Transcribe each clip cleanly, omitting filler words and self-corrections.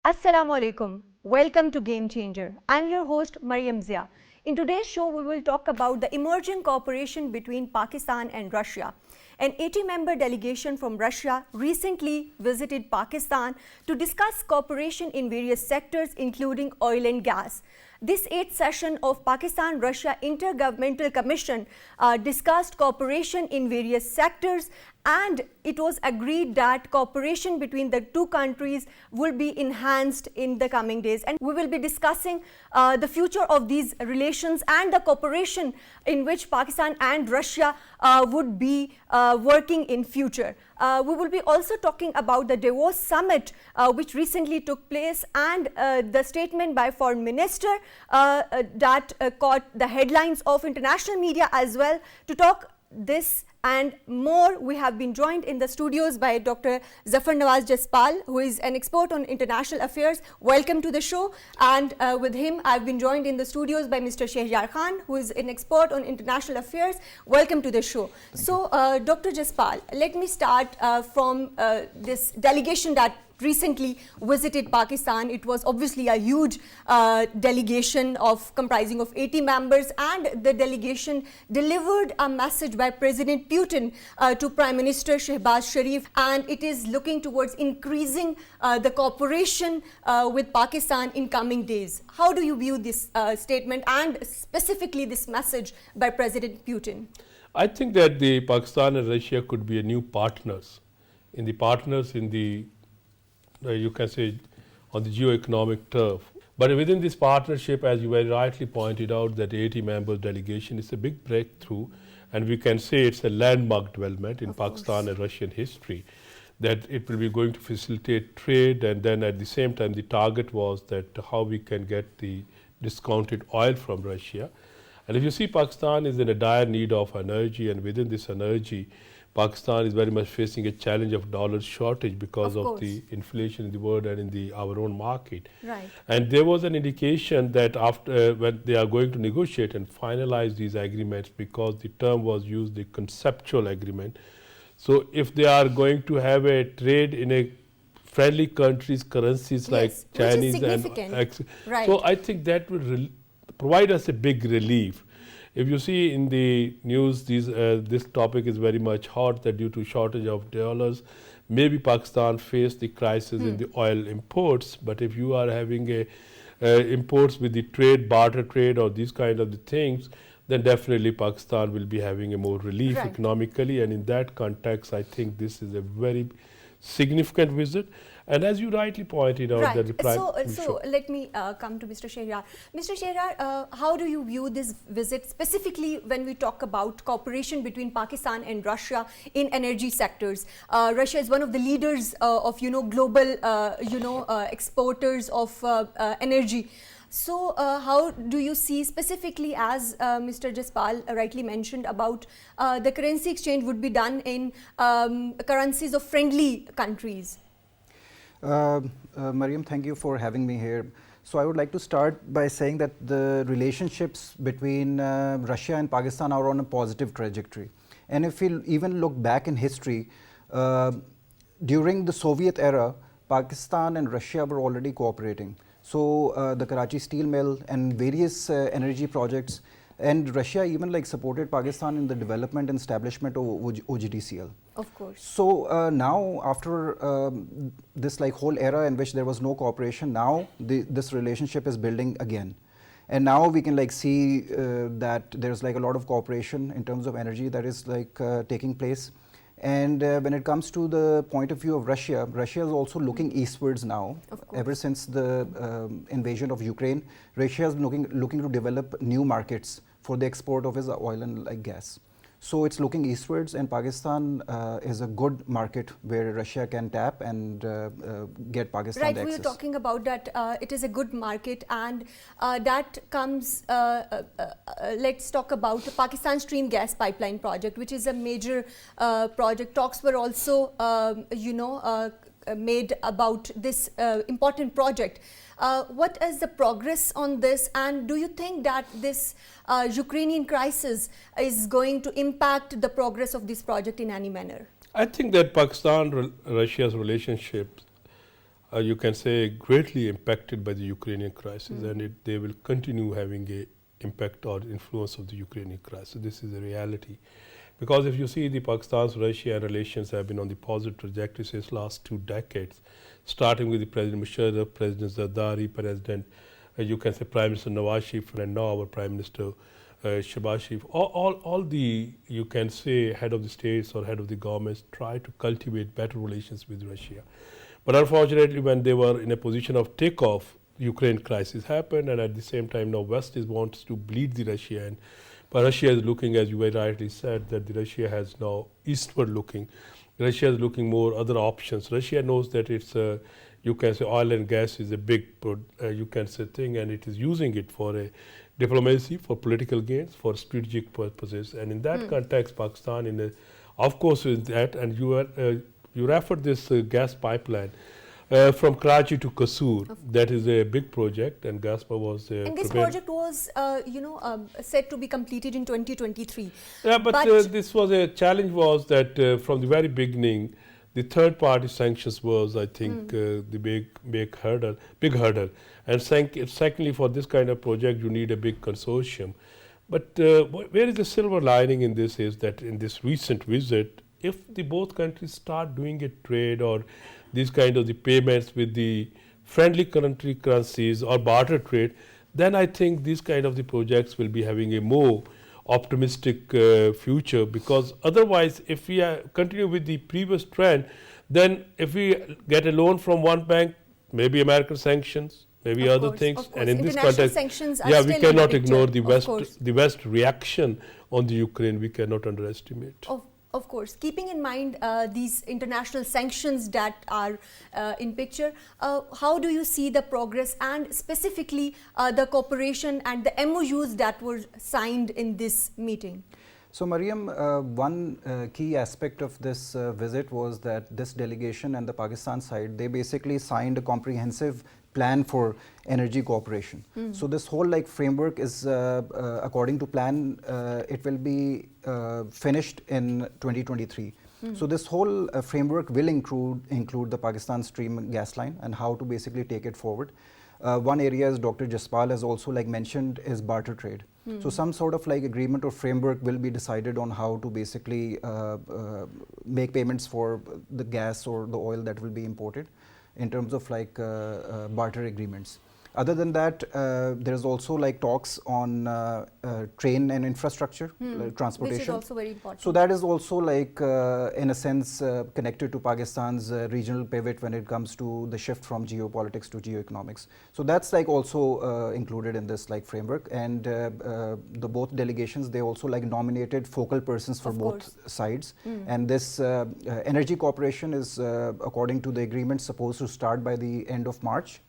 Assalamu alaikum. Welcome to Game Changer. I'm your host Maryam Zia. In today's show, we will talk about the emerging cooperation between Pakistan and Russia. An 80-member delegation from Russia recently visited Pakistan to discuss cooperation in various sectors, including oil and gas. This 8th session of Pakistan-Russia Intergovernmental Commission discussed cooperation in various sectors, and it was agreed that cooperation between the two countries will be enhanced in the coming days. And we will be discussing the future of these relations and the cooperation in which Pakistan and Russia would be working in future. We will be also talking about the Davos summit which recently took place, and the statement by Foreign Minister that caught the headlines of international media as well. To talk this and more, we have been joined in the studios by Dr. Zafar Jaspal, who is an expert on international affairs. Welcome to the show. And with him, I've been joined in the studios by Mr. Sheharyar, who is an expert on international affairs. Welcome to the show. So, Dr. Jaspal, let me start from this delegation that recently visited Pakistan. It was obviously a huge delegation comprising of 80 members, and the delegation delivered a message by President Putin to Prime Minister Shehbaz Sharif, and it is looking towards increasing the cooperation with Pakistan in coming days. How do you view this statement and specifically this message by President Putin? I think that the Pakistan and Russia could be a new partners in the you can say on the geo-economic turf. But within this partnership, as you very rightly pointed out, that 80-member delegation is a big breakthrough, and we can say it's a landmark development in Pakistan and Russian history, that it will be going to facilitate trade, and then at the same time the target was that how we can get the discounted oil from Russia. And if you see, Pakistan is in a dire need of energy, and within this energy, Pakistan is very much facing a challenge of dollar shortage because of the inflation in the world and in our own market. Right. And there was an indication that after when they are going to negotiate and finalize these agreements, because the term was used, the conceptual agreement. So if they are going to have a trade in a friendly countries, currencies like Chinese and right. So I think that will provide us a big relief. If you see in the news, this topic is very much hot, that due to shortage of dollars, maybe Pakistan faced the crisis in the oil imports. But if you are having imports with the trade, barter trade, or these kind of the things, then definitely Pakistan will be having a more relief economically. And in that context, I think this is a very significant visit. And as you rightly pointed out, that the so let me come to Mr. Sheharyar. Mr. Sheharyar, how do you view this visit, specifically when we talk about cooperation between Pakistan and Russia in energy sectors? Russia is one of the leaders of global exporters of energy. So how do you see, specifically as Mr. Jaspal rightly mentioned about the currency exchange would be done in currencies of friendly countries? Maryam, thank you for having me here. So I would like to start by saying that the relationships between Russia and Pakistan are on a positive trajectory. And if we even look back in history, during the Soviet era, Pakistan and Russia were already cooperating. So the Karachi steel mill and various energy projects, and Russia even supported Pakistan in the development and establishment of OGDCL. Of course. So now after this whole era in which there was no cooperation, now this relationship is building again. And now we can see that there's a lot of cooperation in terms of energy that is taking place. And when it comes to the point of view of Russia, Russia is also looking eastwards now. Ever since the invasion of Ukraine, Russia is looking to develop new markets for the export of its oil and gas. So it's looking eastwards, and Pakistan is a good market where Russia can tap and get Pakistan access. Right, we were talking about that it is a good market, and that comes, let's talk about the Pakistan Stream Gas Pipeline project, which is a major project. Talks were also, made about this important project. What is the progress on this, and do you think that this Ukrainian crisis is going to impact the progress of this project in any manner? I think that Pakistan-Russia's relationships you can say, greatly impacted by the Ukrainian crisis, and they will continue having a impact or influence of the Ukrainian crisis. This is a reality. Because if you see the Pakistan-Russia relations have been on the positive trajectory since last 2 decades, starting with the President Musharraf, President Zardari, President, you can say Prime Minister Nawaz, and now our Prime Minister Shehbaz. All the, you can say, head of the states or head of the governments try to cultivate better relations with Russia. But unfortunately, when they were in a position of takeoff, Ukraine crisis happened, and at the same time now West wants to bleed the Russia, and but Russia is looking, as you very rightly said, that the Russia has now eastward looking. Russia is looking more other options. Russia knows that it's you can say oil and gas is a big you can say thing, and it is using it for a diplomacy, for political gains, for strategic purposes. And in that context, Pakistan, of course, is that, and you referred this gas pipeline from Karachi to Kasur. That is a big project, and Jaspal was. And this project was, said to be completed in 2023. Yeah, but this was a challenge. Was that from the very beginning, the third-party sanctions was, I think, the big hurdle. And secondly, for this kind of project, you need a big consortium. But where is the silver lining in this is that in this recent visit, if both countries start doing a trade or these kind of the payments with the friendly currencies or barter trade, then I think these kind of the projects will be having a more optimistic future. Because otherwise, if we continue with the previous trend, then if we get a loan from one bank, maybe American sanctions, maybe other things, and in this context, we cannot ignore the West reaction on the Ukraine. We cannot underestimate. Of course, keeping in mind these international sanctions that are in picture, how do you see the progress and specifically the cooperation and the MOUs that were signed in this meeting? So Maryam, one key aspect of this visit was that this delegation and the Pakistan side, they basically signed a comprehensive plan for energy cooperation. So this whole framework is according to plan, it will be finished in 2023. So this whole framework will include the Pakistan Stream gas line and how to basically take it forward. One area, as Dr. Jaspal has also mentioned, is barter trade. So some sort of agreement or framework will be decided on how to basically make payments for the gas or the oil that will be imported in terms of barter agreements. Other than that, there is also talks on train and infrastructure, transportation. Which is also very important. So that is also in a sense connected to Pakistan's regional pivot when it comes to the shift from geopolitics to geoeconomics. So that's also included in this framework. And the both delegations, they also nominated focal persons for both sides. And this energy cooperation is, according to the agreement, supposed to start by the end of March.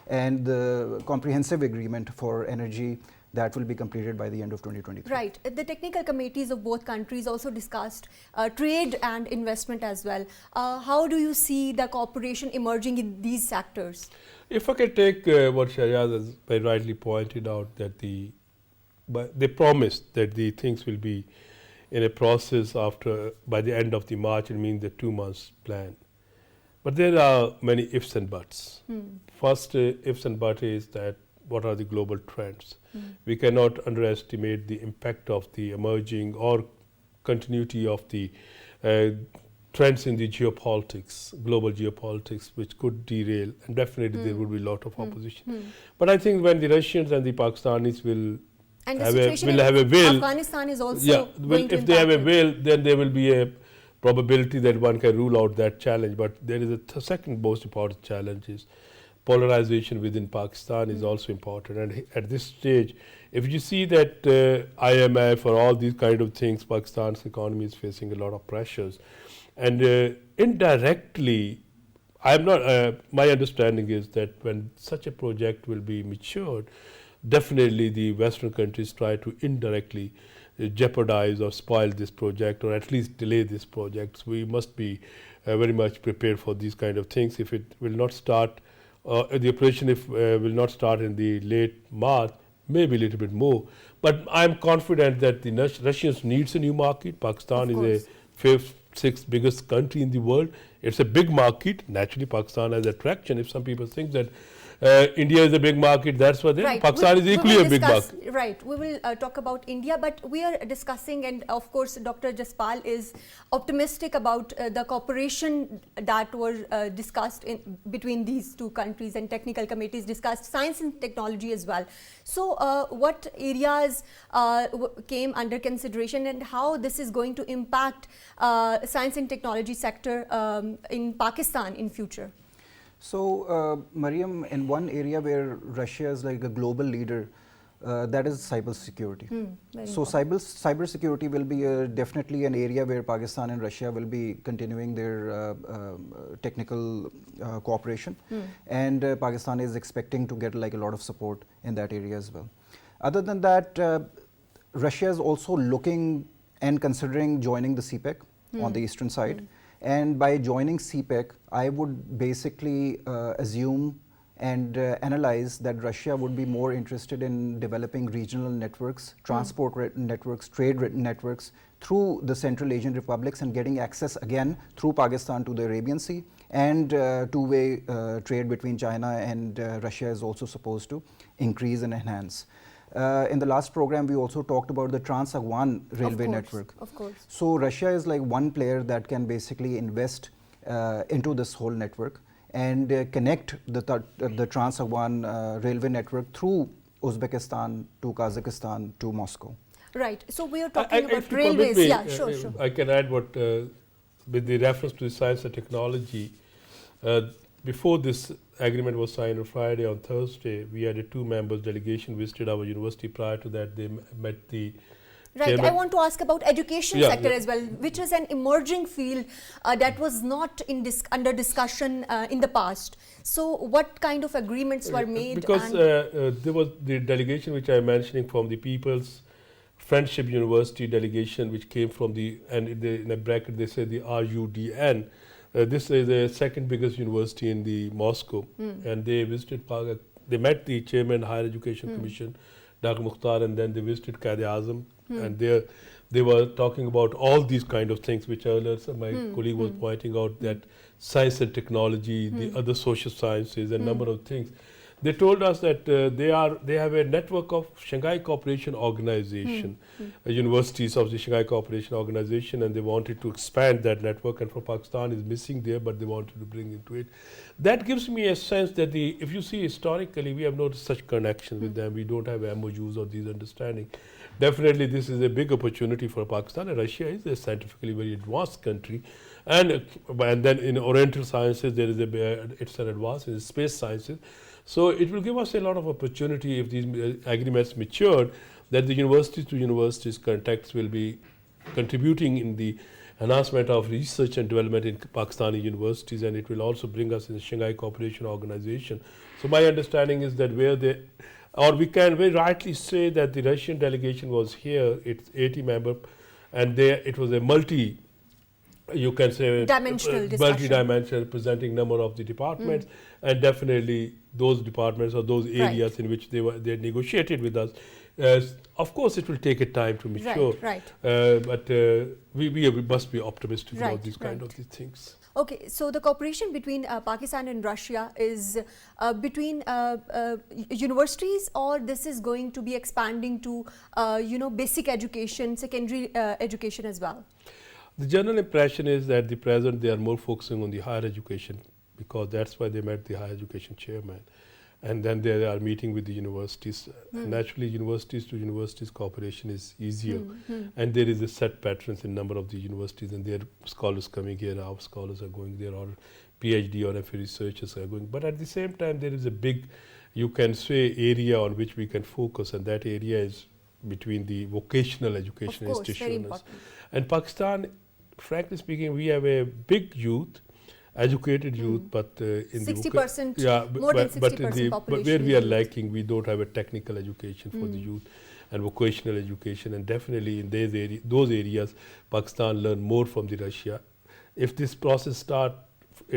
And the comprehensive agreement for energy that will be completed by the end of 2023. Right. The technical committees of both countries also discussed trade and investment as well. How do you see the cooperation emerging in these sectors? If I can take what Sheharyar has very rightly pointed out, that they promised that the things will be in a process by the end of the March. It means the 2 months plan. But there are many ifs and buts. First ifs and buts is that what are the global trends? We cannot underestimate the impact of the emerging or continuity of the trends in the geopolitics, global geopolitics, which could derail, and definitely there would be a lot of opposition. But I think when the Russians and the Pakistanis will have a will, Afghanistan is also going to if they have a will, then there will be a probability that one can rule out that challenge. But there is a second most important challenge is polarization within Pakistan is also important. And at this stage, if you see that IMF or all these kind of things, Pakistan's economy is facing a lot of pressures. And indirectly, my understanding is that when such a project will be matured, definitely the Western countries try to indirectly jeopardize or spoil this project, or at least delay this project. So we must be very much prepared for these kind of things. If it will not start, the operation will not start in the late March, maybe a little bit more. But I'm confident that the Russians needs a new market. Pakistan is a 5th, 6th biggest country in the world. It's a big market. Naturally, Pakistan has attraction. If some people think that India is a big market, that's why Pakistan is equally a big market. Right, we will talk about India, but we are discussing, and of course Dr. Jaspal is optimistic about the cooperation that were discussed between these two countries, and technical committees discussed science and technology as well. So what areas came under consideration, and how this is going to impact science and technology sector in Pakistan in future? So, Maryam, in one area where Russia is like a global leader, that is cybersecurity. So, cybersecurity will be definitely an area where Pakistan and Russia will be continuing their technical cooperation, and Pakistan is expecting to get like a lot of support in that area as well. Other than that, Russia is also looking and considering joining the CPEC on the eastern side. And by joining CPEC, I would basically assume and analyze that Russia would be more interested in developing regional networks, transport networks, trade networks through the Central Asian republics, and getting access again through Pakistan to the Arabian Sea, and two-way trade between China and Russia is also supposed to increase and enhance. In the last program, we also talked about the Trans-Aoun railway network. Of course. So Russia is like one player that can basically invest into this whole network and connect the Trans-Aoun railway network through Uzbekistan to Kazakhstan to Moscow. Right. So we are talking about railways. Yeah, sure. I can add what, with the reference to the science and technology, before this agreement was signed on Friday, on Thursday, we had a 2-member delegation visited our university. Prior to that, they met the chairman. I want to ask about education sector as well, which is an emerging field that was not under discussion in the past. So what kind of agreements were made? Because there was the delegation which I am mentioning from the People's Friendship University delegation, which came from the, and in a bracket they say the RUDN. This is the second biggest university in the Moscow, and they visited they met the chairman Higher Education Commission, Dr. Mukhtar, and then they visited Quaid-e-Azam, and they were talking about all these kind of things which earlier my colleague was pointing out, that science and technology, the other social sciences, and number of things. They told us that they have a network of Shanghai Cooperation Organization, universities of the Shanghai Cooperation Organization, and they wanted to expand that network, and for Pakistan is missing there, but they wanted to bring into it. That gives me a sense that if you see historically, we have not such connections with them. We don't have MOUs or these understanding. Definitely this is a big opportunity for Pakistan, and Russia is a scientifically very advanced country. And then in Oriental sciences, there is it's an advance in space sciences. So it will give us a lot of opportunity if these agreements matured, that the universities to universities contacts will be contributing in the enhancement of research and development in Pakistani universities, and it will also bring us in the Shanghai Cooperation Organization. So my understanding is that we can very rightly say that the Russian delegation was here, it's 80 member, and it was a you can say multi-dimensional, representing number of the departments, and definitely those departments or those areas in which they negotiated with us. Of course, it will take a time to mature, but we must be optimistic about these kind of these things. Okay, so the cooperation between Pakistan and Russia is between universities, or this is going to be expanding to basic education, secondary education as well? The general impression is that the present they are more focusing on the higher education, because that's why they met the higher education chairman, and then they are meeting with the universities. Naturally, universities to universities cooperation is easier, and there is a set patterns in number of the universities, and their scholars coming here, our scholars are going there, or PhD or FA researchers are going. But at the same time, there is a big, you can say, area on which we can focus, and that area is between the vocational education institutions. And Pakistan, frankly speaking, we have a big youth, educated youth, but in 60%, more than 60% population. But where we are lacking, we don't have a technical education for the youth and vocational education, and definitely in those areas, Pakistan learn more from the Russia. If this process starts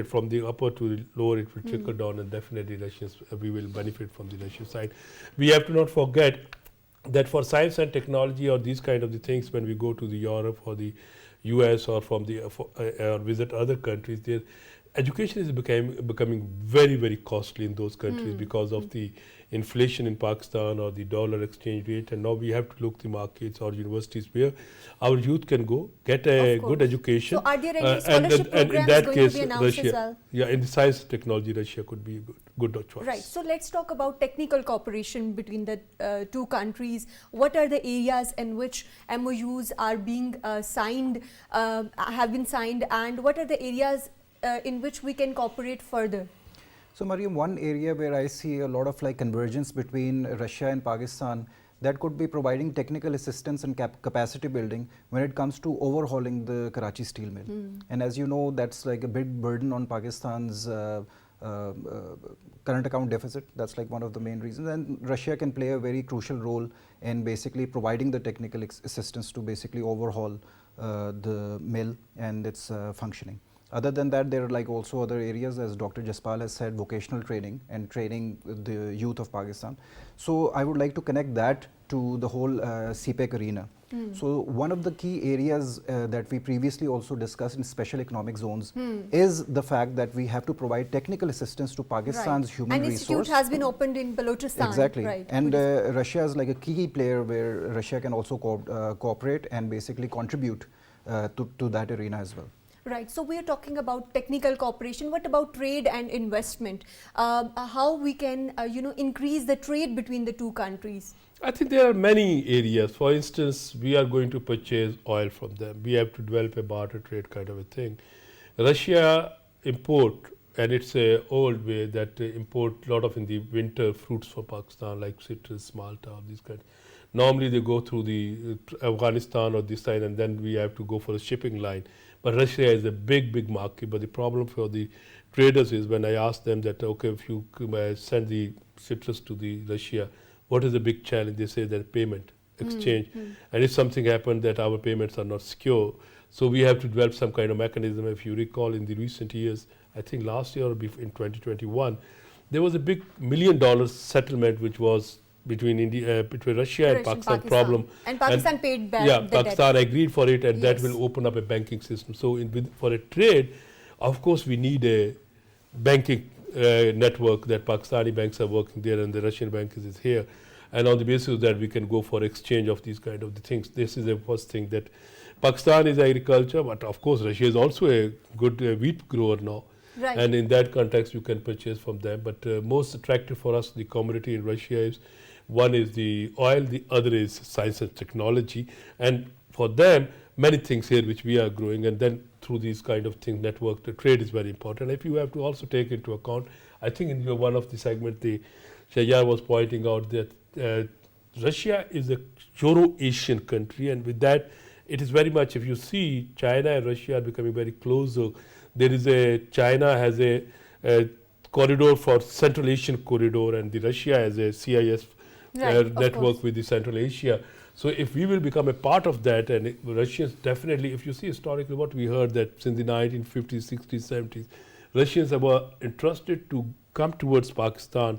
from the upper to the lower, it will trickle down, and definitely we will benefit from the Russian side. We have to not forget that for science and technology or these kind of the things, when we go to the Europe or the US or from the or visit other countries, their education is becoming very, very costly in those countries because of the inflation in Pakistan or the dollar exchange rate. And now we have to look the markets or universities where our youth can go get a good education. So are there any and scholarship in programs that going case, to be announced Russia, as well? yeah, in the science and technology, Russia could be a good choice. Right. So let's talk about technical cooperation between the two countries. What are the areas in which MOUs are being signed, have been signed, and what are the areas in which we can cooperate further? So Maryam, one area where I see a lot of like convergence between Russia and Pakistan, that could be providing technical assistance and capacity building when it comes to overhauling the Karachi steel mill. And as you know, that's like a big burden on Pakistan's current account deficit. That's like one of the main reasons. And Russia can play a very crucial role in basically providing the technical assistance to basically overhaul the mill and its functioning. Other than that, there are like also other areas, as Dr. Jaspal has said, vocational training and training the youth of Pakistan. So I would like to connect that to the whole CPEC arena. So one of the key areas that we previously also discussed in special economic zones is the fact that we have to provide technical assistance to Pakistan's human resource. An institute has been opened in Balochistan. Exactly. Right. And Russia is like a key player where Russia can also cooperate and basically contribute to that arena as well. Right. So we are talking about technical cooperation. What about trade and investment? How we can, increase the trade between the two countries? I think there are many areas. For instance, we are going to purchase oil from them. We have to develop a barter trade kind of a thing. Russia import, and it's a old way that import a lot of in the winter fruits for Pakistan, like citrus, malta, these kinds. Normally they go through the Afghanistan or this side, and then we have to go for a shipping line. But Russia is a big market. But the problem for the traders is when I ask them that, okay, if you send the citrus to the Russia, what is the big challenge? They say that payment, exchange. And if something happened that our payments are not secure, so we have to develop some kind of mechanism. If you recall in the recent years, I think last year or in 2021, there was a big $1 million settlement which was between Russia and Pakistan problem. And Pakistan paid back. Yeah, Pakistan agreed for it, and that Yes. will open up a banking system. So for a trade, of course, we need a banking network that Pakistani banks are working there and the Russian bank is here. And on the basis of that, we can go for exchange of these kind of the things. This is the first thing that Pakistan is agriculture, but of course, Russia is also a good wheat grower now. Right. And in that context, you can purchase from them. But most attractive for us, the commodity in Russia is, one is the oil, the other is science and technology. And for them, many things here which we are growing, and then through these kind of things, network, the trade is very important. If you have to also take into account, I think in one of the segments, the Sheharyar was pointing out that Russia is a Euro-Asian country, and with that, it is very much, if you see, China and Russia are becoming very close. So there is China has a corridor for Central Asian corridor, and the Russia has a CIS network with the Central Asia. So if we will become a part of that, and Russians definitely, if you see historically what we heard that since the 1950s, 60s, 70s, Russians were interested to come towards Pakistan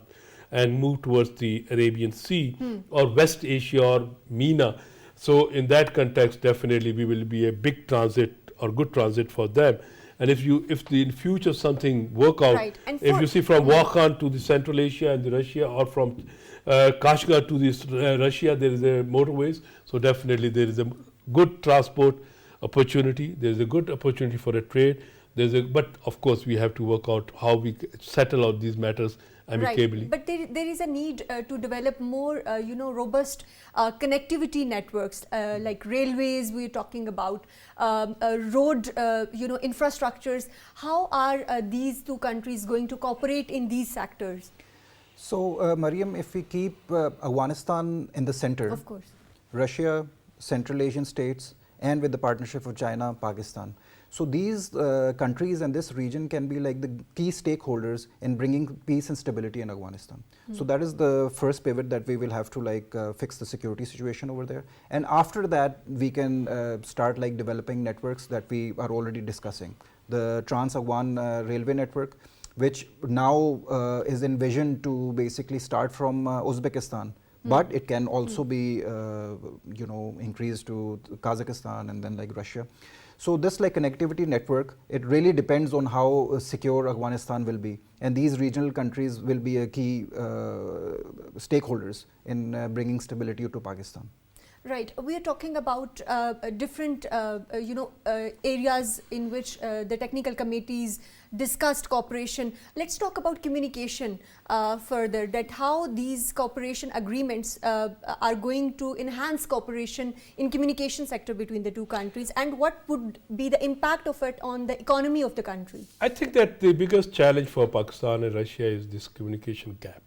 and move towards the Arabian Sea or West Asia or MENA. So in that context, definitely we will be a big transit or good transit for them. And if in future something work out, if you see from Wakhan to the Central Asia and the Russia, or from Kashgar to this Russia, there is a motorways. So definitely there is a good transport opportunity. There is a good opportunity for a trade. But of course we have to work out how we settle out these matters amicably. Right. But there is a need to develop more, robust connectivity networks like railways. We're talking about road, infrastructures. How are these two countries going to cooperate in these sectors? So, Maryam, if we keep Afghanistan in the center, of course, Russia, Central Asian states, and with the partnership of China, Pakistan. So these countries and this region can be like the key stakeholders in bringing peace and stability in Afghanistan. So that is the first pivot that we will have to fix the security situation over there. And after that, we can start developing networks that we are already discussing. The Trans-Afghan railway network, which now is envisioned to basically start from Uzbekistan. But it can also be, increased to Kazakhstan and then Russia. So this like connectivity network, it really depends on how secure Afghanistan will be, and these regional countries will be a key stakeholders in bringing stability to Pakistan. Right. We are talking about different, areas in which the technical committees discussed cooperation. Let's talk about communication further, that how these cooperation agreements are going to enhance cooperation in communication sector between the two countries, and what would be the impact of it on the economy of the country? I think that the biggest challenge for Pakistan and Russia is this communication gap.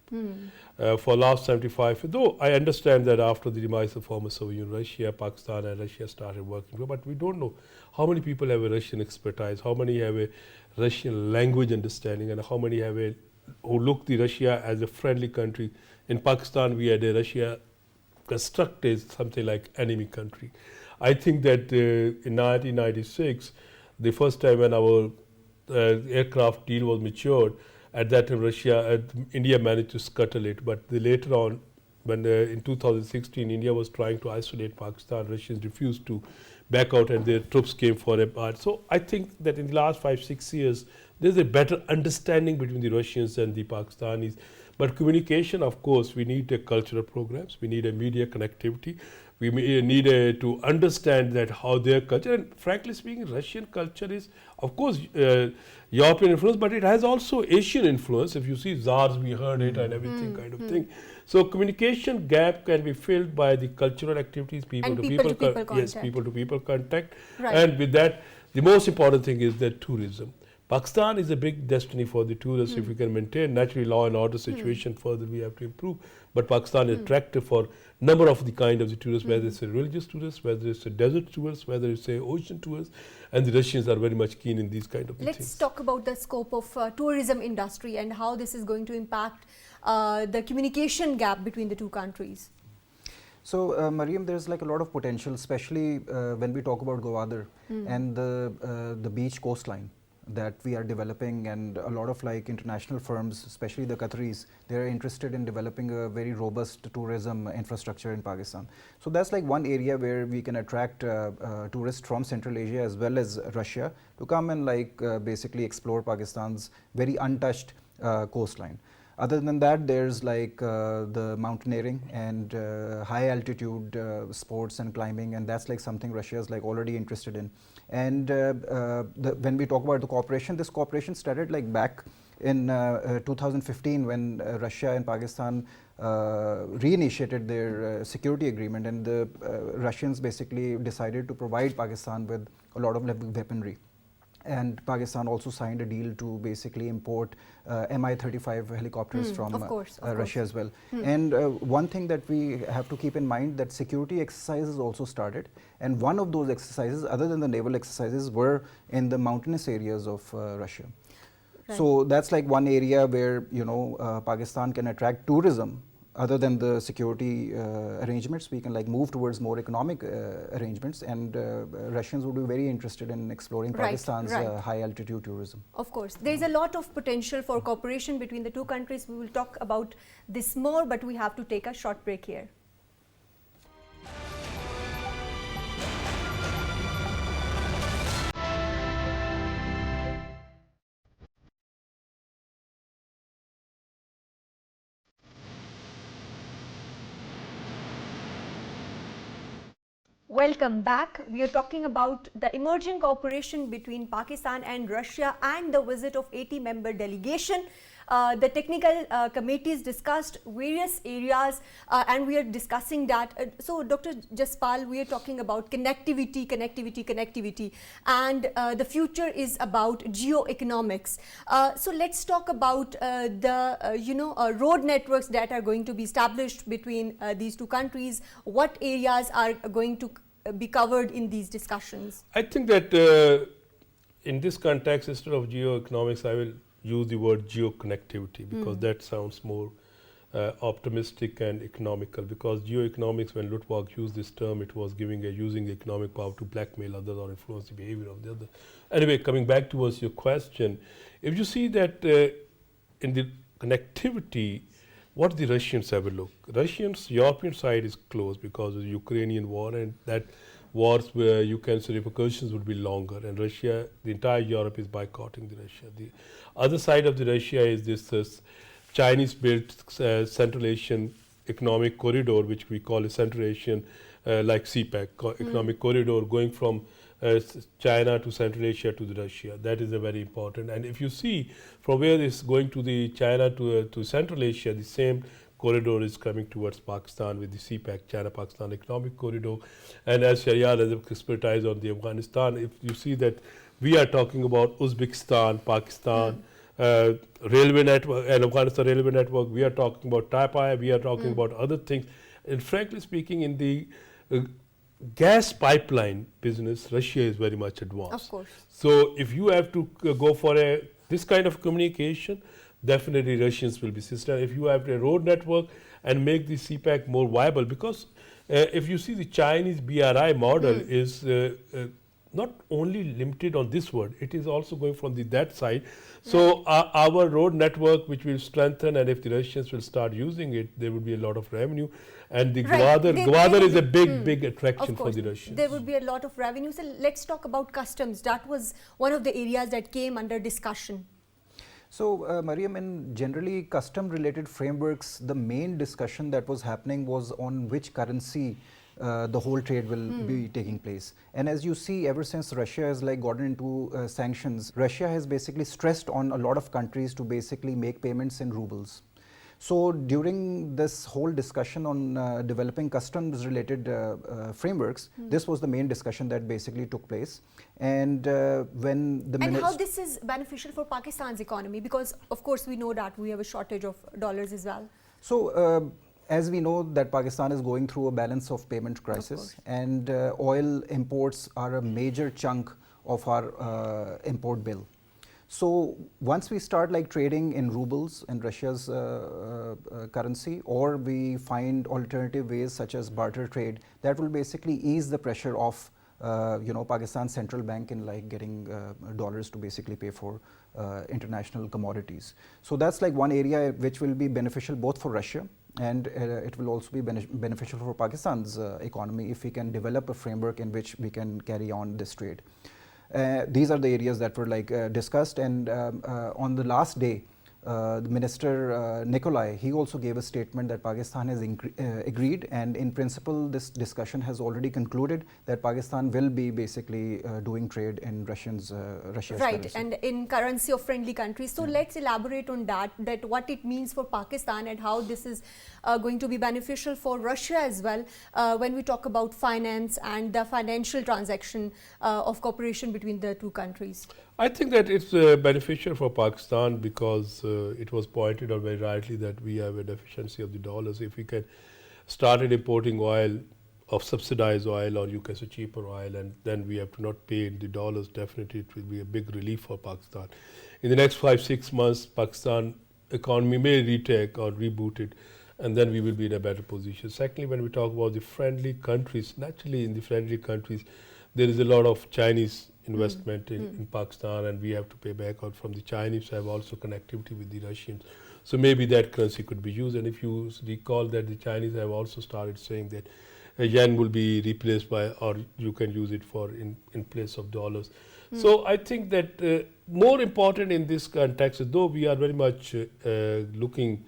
For last 75, though I understand that after the demise of former Soviet Union, Russia, Pakistan and Russia started working, but we don't know how many people have a Russian expertise, how many have a Russian language understanding, and how many have a who look the Russia as a friendly country. In Pakistan, we had a Russia constructed something like enemy country. I think that in 1996, the first time when our aircraft deal was matured, at that time India managed to scuttle it, but later on, when in 2016 India was trying to isolate Pakistan, Russians refused to back out and their troops came for a part. So I think that in the last 5-6 years, there's a better understanding between the Russians and the Pakistanis. But communication, of course, we need cultural programs, we need a media connectivity, we need to understand that how their culture, and frankly speaking, Russian culture is, of course, European influence, but it has also Asian influence. If you see Tsars, we heard it and everything kind of thing. So communication gap can be filled by the cultural activities, people to people contact. Yes, people to people contact. Right. And with that, the most important thing is that tourism. Pakistan is a big destiny for the tourists. If we can maintain naturally law and order situation further, we have to improve. But Pakistan is attractive for number of the kind of the tourists, whether it's a religious tourist, whether it's a desert tourist, whether it's a ocean tourist, and the Russians are very much keen in these kind of things. Let's talk about the scope of tourism industry and how this is going to impact the communication gap between the two countries. So, Maryam, there's like a lot of potential, especially when we talk about Gwadar and the beach coastline that we are developing, and a lot of like international firms, especially the Qataris, they are interested in developing a very robust tourism infrastructure in Pakistan. So that's like one area where we can attract tourists from Central Asia as well as Russia to come and like basically explore Pakistan's very untouched coastline. Other than that, there's like the mountaineering and high altitude sports and climbing, and that's like something Russia is like already interested in. And when we talk about the cooperation, this cooperation started like back in 2015 when Russia and Pakistan reinitiated their security agreement, and the Russians basically decided to provide Pakistan with a lot of weaponry. And Pakistan also signed a deal to basically import Mi-35 helicopters from Russia as well. And one thing that we have to keep in mind, that security exercises also started, and one of those exercises, other than the naval exercises, were in the mountainous areas of Russia. Right. So that's like one area where Pakistan can attract tourism. Other than the security arrangements, we can like move towards more economic arrangements, and Russians would be very interested in exploring Pakistan's high altitude tourism. Of course, there is a lot of potential for cooperation between the two countries. We will talk about this more, but we have to take a short break here. Welcome back. We are talking about the emerging cooperation between Pakistan and Russia and the visit of 80-member delegation. The technical committees discussed various areas and we are discussing that. So Dr. Jaspal, we are talking about connectivity, and the future is about geoeconomics. So let's talk about the road networks that are going to be established between these two countries. What areas are going to be covered in these discussions? I think that in this context, instead of geoeconomics, I will use the word geoconnectivity, because that sounds more optimistic and economical, because geoeconomics, when Luttwak used this term, it was using economic power to blackmail others or influence the behavior of the other. Anyway, coming back towards your question, if you see that in the connectivity, what the Russians have a look. European side is closed because of the Ukrainian war, and that wars where you can say repercussions would be longer, and Russia, the entire Europe is boycotting the Russia. The other side of the Russia is this Chinese-built Central Asian economic corridor, which we call a Central Asian like CPEC economic corridor going from China to Central Asia to the Russia. That is a very important. And if you see from where this is going to the China to Central Asia, the same corridor is coming towards Pakistan with the CPEC, China-Pakistan Economic Corridor. And as Sheharyar has expertise on the Afghanistan, if you see that we are talking about Uzbekistan, Pakistan, railway network and Afghanistan railway network, we are talking about TAPI, we are talking about other things. And frankly speaking, in the gas pipeline business, Russia is very much advanced. Of course. So if you have to go for this kind of communication, definitely Russians will be sister. If you have a road network and make the CPEC more viable, because if you see the Chinese BRI model is not only limited on this word, it is also going from that side. So our road network, which will strengthen, and if the Russians will start using it, there will be a lot of revenue. And the Gwadar is a big attraction for the Russians. There would be a lot of revenue. So let's talk about customs. That was one of the areas that came under discussion. So, Maryam, in generally custom-related frameworks, the main discussion that was happening was on which currency the whole trade will be taking place. And as you see, ever since Russia has like gotten into sanctions, Russia has basically stressed on a lot of countries to basically make payments in rubles. So during this whole discussion on developing customs related frameworks, this was the main discussion that basically took place. And when the And how this is beneficial for Pakistan's economy, because of course we know that we have a shortage of dollars as well. So as we know that Pakistan is going through a balance of payment crisis, and oil imports are a major chunk of our import bill. So once we start like trading in rubles in Russia's currency, or we find alternative ways such as barter trade, that will basically ease the pressure of Pakistan's central bank in like getting dollars to basically pay for international commodities. So that's like one area which will be beneficial both for Russia, and it will also be beneficial for Pakistan's economy if we can develop a framework in which we can carry on this trade. These are the areas that were like discussed, and on the last day, the Minister Nikolai, he also gave a statement that Pakistan has agreed, and in principle this discussion has already concluded that Pakistan will be basically doing trade in Russia's right, currency. and in currency of friendly countries. So let's elaborate on that what it means for Pakistan and how this is going to be beneficial for Russia as well when we talk about finance and the financial transaction of cooperation between the two countries. I think that it's beneficial for Pakistan because it was pointed out very rightly that we have a deficiency of the dollars. If we can start importing oil of subsidized oil, or you can say cheaper oil, and then we have to not pay in the dollars, definitely it will be a big relief for Pakistan. In the next 5-6 months, Pakistan economy may retake or reboot it, and then we will be in a better position. Secondly, when we talk about the friendly countries, naturally in the friendly countries, there is a lot of Chinese investment in Pakistan, and we have to pay back out from the Chinese, have also connectivity with the Russians. So maybe that currency could be used. And if you recall that the Chinese have also started saying that yen will be replaced by, or you can use it for in place of dollars. So I think that more important in this context, though we are very much looking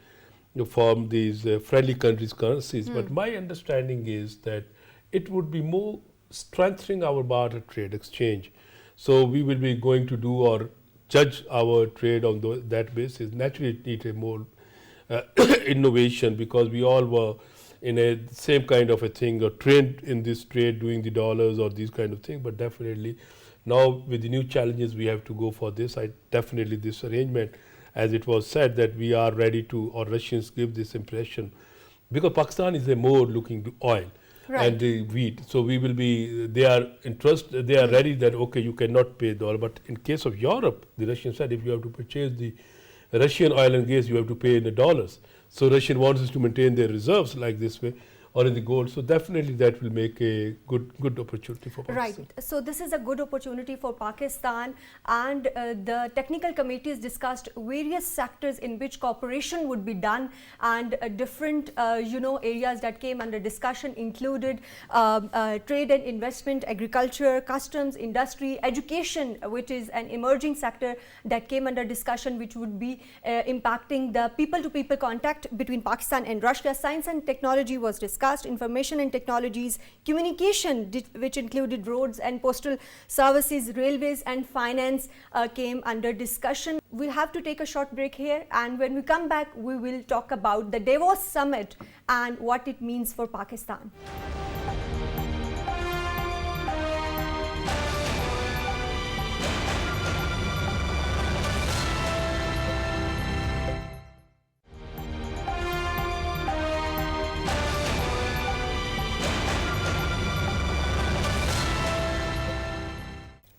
for these friendly countries currencies, but my understanding is that it would be more strengthening our barter trade exchange. So we will be going to do or judge our trade on that basis. Naturally, it needs a more innovation, because we all were in a same kind of a thing or trained in this trade doing the dollars or these kind of things. But definitely now with the new challenges, we have to go for this. Definitely this arrangement, as it was said, that we are ready to, or Russians give this impression, because Pakistan is a more looking to oil. Right. And the wheat. So we will be, they are ready that, okay, you cannot pay dollar. But in case of Europe, the Russians said if you have to purchase the Russian oil and gas, you have to pay in the dollars. So Russian wants us to maintain their reserves like this way. or in the gold. So definitely that will make a good opportunity for Pakistan. Right. So this is a good opportunity for Pakistan, and the technical committees discussed various sectors in which cooperation would be done, and different areas that came under discussion included trade and investment, agriculture, customs, industry, education, which is an emerging sector that came under discussion, which would be impacting the people-to-people contact between Pakistan and Russia. Science and technology was discussed, information and technologies, communication, which included roads and postal services, railways and finance came under discussion. We have to take a short break here, and when we come back, we will talk about the Davos summit and what it means for Pakistan.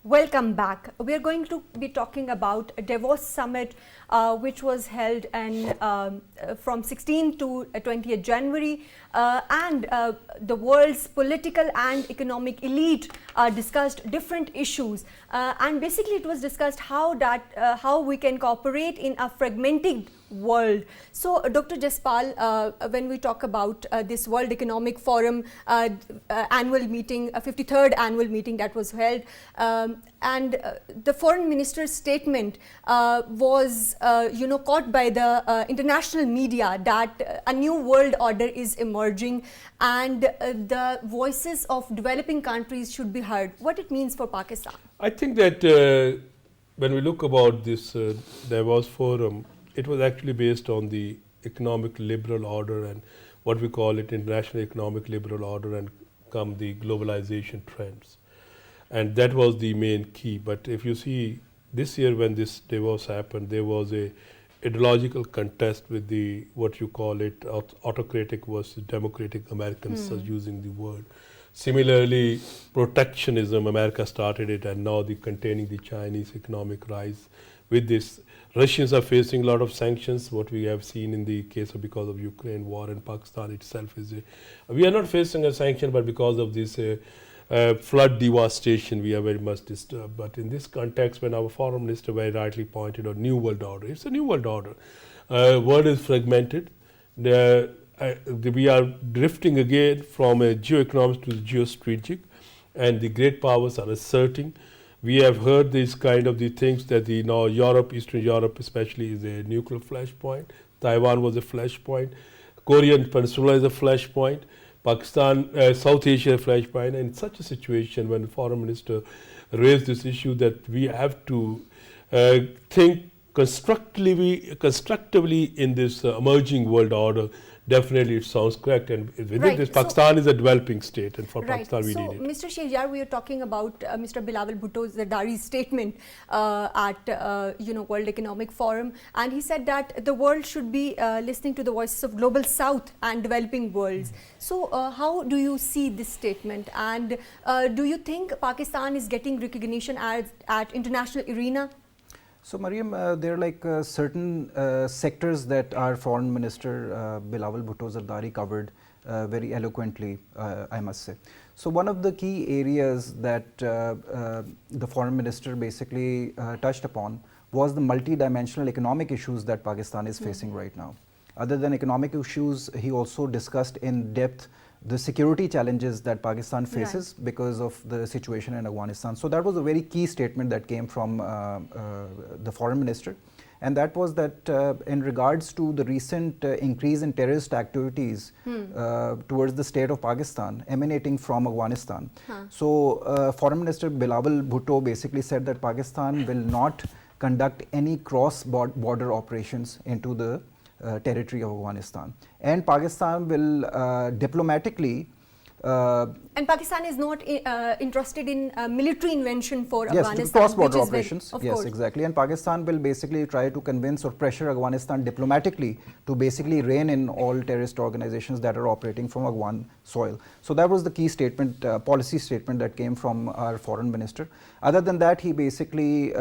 Welcome back. We are going to be talking about Davos summit, which was held from 16th to 20th January, and the world's political and economic elite discussed different issues, and basically it was discussed how we can cooperate in a fragmented world. So Dr. Jaspal, when we talk about this World Economic Forum annual meeting, 53rd annual meeting that was held, and the foreign minister's statement was caught by the international media that a new world order is emerging, and the voices of developing countries should be heard. What it means for Pakistan? I think that when we look about this Davos forum, it was actually based on the economic liberal order and what we call it international economic liberal order, and come the globalization trends. And that was the main key. But if you see this year when this Davos happened, there was a ideological contest with the what you call it autocratic versus democratic Americans are using the word. Similarly, protectionism, America started it, and now the containing the Chinese economic rise. With this, Russians are facing a lot of sanctions, what we have seen in the case of because of Ukraine war, and Pakistan itself is we are not facing a sanction, but because of this flood devastation, we are very much disturbed. But in this context, when our foreign minister very rightly pointed out new world order, it's a new world order. World is fragmented. We are drifting again from a geoeconomics to geostrategic, and the great powers are asserting. We have heard these kind of the things that Europe, Eastern Europe especially, is a nuclear flashpoint. Taiwan was a flashpoint. Korean Peninsula is a flashpoint. Pakistan, South Asia a flashpoint. And in such a situation, when the foreign minister raised this issue that we have to think constructively in this emerging world order, definitely it sounds correct, and within this, Pakistan is a developing state, and for Pakistan we need it. Mr. Sheharyar, we are talking about Mr. Bilawal Bhutto Zardari's statement at World Economic Forum, and he said that the world should be listening to the voices of global South and developing worlds. So how do you see this statement, and do you think Pakistan is getting recognition at international arena? So Maryam, there are like certain sectors that our foreign minister Bilawal Bhutto Zardari covered very eloquently, I must say. So one of the key areas that the foreign minister basically touched upon was the multi-dimensional economic issues that Pakistan is facing right now. Other than economic issues, he also discussed in depth the security challenges that Pakistan faces because of the situation in Afghanistan. So that was a very key statement that came from the foreign minister, and that was that in regards to the recent increase in terrorist activities towards the state of Pakistan emanating from Afghanistan. So foreign minister Bilawal Bhutto basically said that Pakistan will not conduct any cross-border operations into the territory of Afghanistan, and Pakistan will diplomatically and Pakistan is not interested in military intervention for Afghanistan. Yes, cross-border operations. Of yes, course. exactly. And Pakistan will basically try to convince or pressure Afghanistan diplomatically to basically rein in all terrorist organizations that are operating from Afghan soil. So that was the key statement, policy statement that came from our foreign minister. Other than that, he basically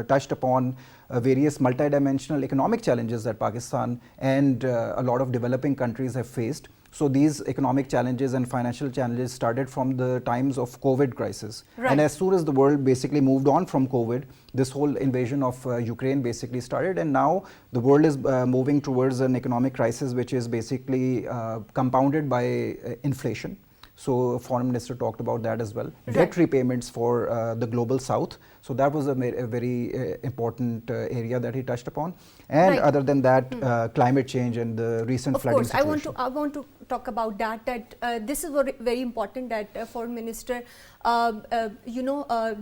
touched upon various multidimensional economic challenges that Pakistan and a lot of developing countries have faced. So these economic challenges and financial challenges started from the times of COVID crisis. Right. And as soon as the world basically moved on from COVID, this whole invasion of Ukraine basically started, and now the world is moving towards an economic crisis which is basically compounded by inflation. So foreign minister talked about that as well. Right. Debt repayments for the global south. So that was a very important area that he touched upon. And Right. other than that, climate change and the recent Of flooding course, situation. I want to talk about that. This is very important that foreign minister,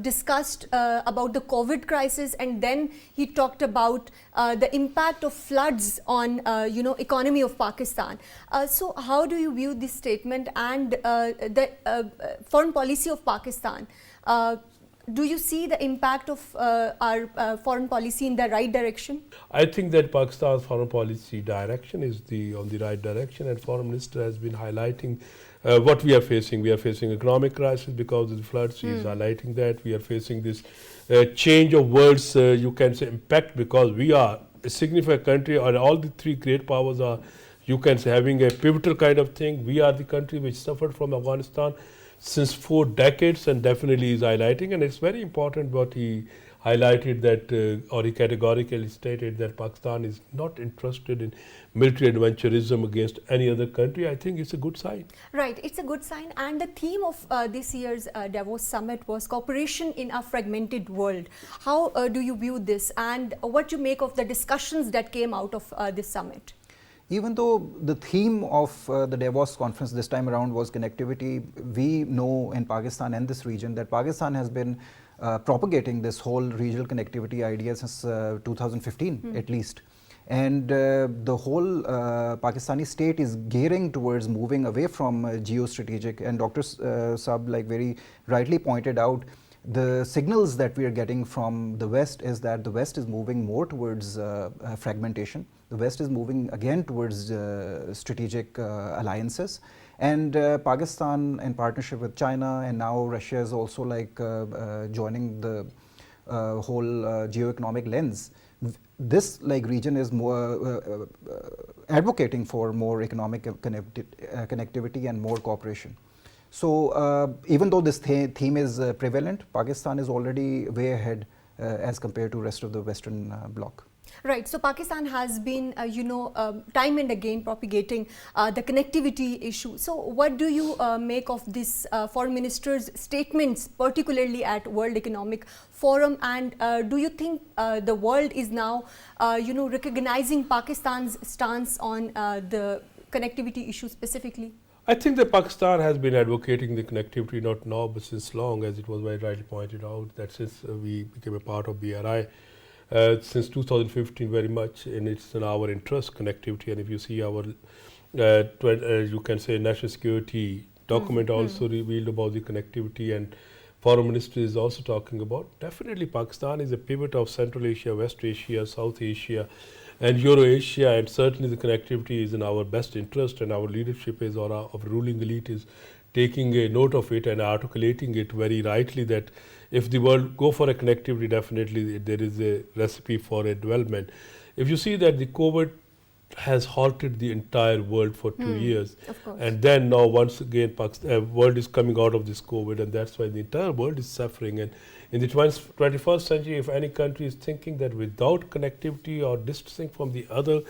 discussed about the COVID crisis, and then he talked about the impact of floods on economy of Pakistan. So how do you view this statement and the foreign policy of Pakistan? Do you see the impact of our foreign policy in the right direction? I think that Pakistan's foreign policy direction is on the right direction, and foreign minister has been highlighting what we are facing. We are facing economic crisis because of the floods. He is highlighting that. We are facing this change of words, you can say, impact, because we are a significant country, or all the three great powers are, you can say, having a pivotal kind of thing. We are the country which suffered from Afghanistan since 4 decades, and definitely is highlighting, and it's very important what he highlighted, that or he categorically stated that Pakistan is not interested in military adventurism against any other country. I think it's a good sign. Right, it's a good sign, and the theme of this year's Davos summit was cooperation in a fragmented world. How do you view this, and what you make of the discussions that came out of this summit? Even though the theme of the Davos conference this time around was connectivity, we know in Pakistan and this region that Pakistan has been propagating this whole regional connectivity idea since 2015 at least. And the whole Pakistani state is gearing towards moving away from geostrategic, and Dr. Saab very rightly pointed out, the signals that we are getting from the West is that the West is moving more towards fragmentation. The West is moving again towards strategic alliances, and Pakistan in partnership with China, and now Russia is also joining the whole geo-economic lens. This region is more advocating for more economic connectivity and more cooperation. So even though this theme is prevalent, Pakistan is already way ahead as compared to rest of the Western bloc. Right, so Pakistan has been, time and again propagating the connectivity issue. So what do you make of this foreign minister's statements, particularly at World Economic Forum, and do you think the world is now, recognizing Pakistan's stance on the connectivity issue specifically? I think that Pakistan has been advocating the connectivity not now but since long, as it was very rightly pointed out, that since we became a part of BRI, since 2015 very much, and it's in our interest, connectivity. And if you see our, you can say, national security document also revealed about the connectivity, and foreign minister is also talking about, definitely Pakistan is a pivot of Central Asia, West Asia, South Asia and Euro-Asia, and certainly the connectivity is in our best interest, and our leadership is, or our ruling elite is taking a note of it and articulating it very rightly, that if the world go for a connectivity, definitely there is a recipe for a development. If you see that the COVID has halted the entire world for 2 years, of course. and then now once again world is coming out of this COVID, and that's why the entire world is suffering. And in the 21st century, if any country is thinking that without connectivity or distancing from the other,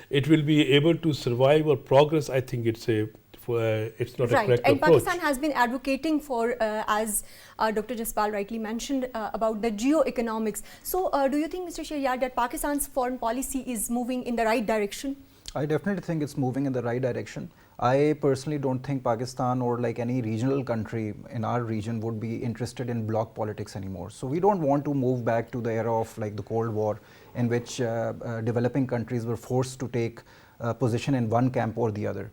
it will be able to survive or progress, I think it's not a correct and approach. Pakistan has been advocating for, as Dr. Jaspal rightly mentioned, about the geo-economics. So do you think, Mr. Sheharyar, that Pakistan's foreign policy is moving in the right direction? I definitely think it's moving in the right direction. I personally don't think Pakistan or any regional country in our region would be interested in bloc politics anymore. So we don't want to move back to the era of the Cold War, in which developing countries were forced to take a position in one camp or the other.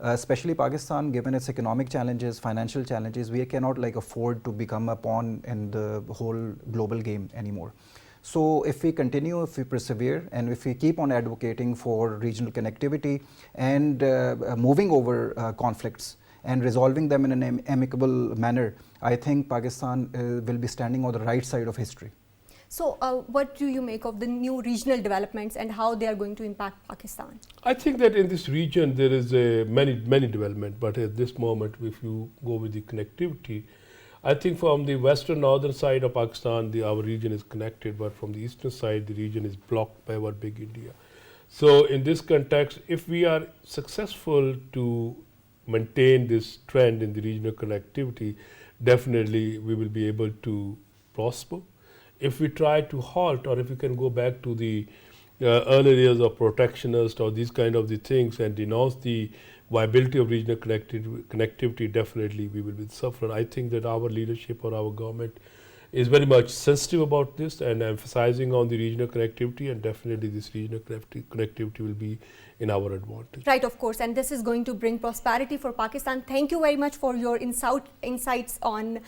Especially Pakistan, given its economic challenges, financial challenges, we cannot afford to become a pawn in the whole global game anymore. So if we continue, if we persevere, and if we keep on advocating for regional connectivity and moving over conflicts and resolving them in an amicable manner, I think Pakistan will be standing on the right side of history. So what do you make of the new regional developments and how they are going to impact Pakistan? I think that in this region there is many development, but at this moment, if you go with the connectivity, I think from the western northern side of Pakistan, our region is connected, but from the eastern side, the region is blocked by our big India. So in this context, if we are successful to maintain this trend in the regional connectivity, definitely we will be able to prosper. If we try to halt, or if we can go back to the earlier years of protectionist or these kind of the things and denounce the viability of regional connectivity, definitely we will be suffer. I think that our leadership or our government is very much sensitive about this and emphasizing on the regional connectivity, and definitely this regional connectivity will be in our advantage. Right, of course, and this is going to bring prosperity for Pakistan. Thank you very much for your insights on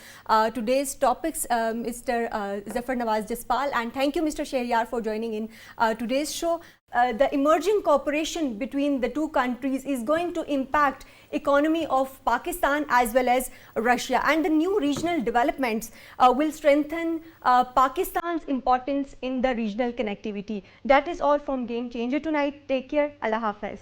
today's topics, Mr. Zafar Nawaz Jaspal, and thank you, Mr. Sheharyar, for joining in today's show. The emerging cooperation between the two countries is going to impact economy of Pakistan as well as Russia, and the new regional developments will strengthen Pakistan's importance in the regional connectivity. That is all from Game Changer tonight. Take care. Allah Hafiz.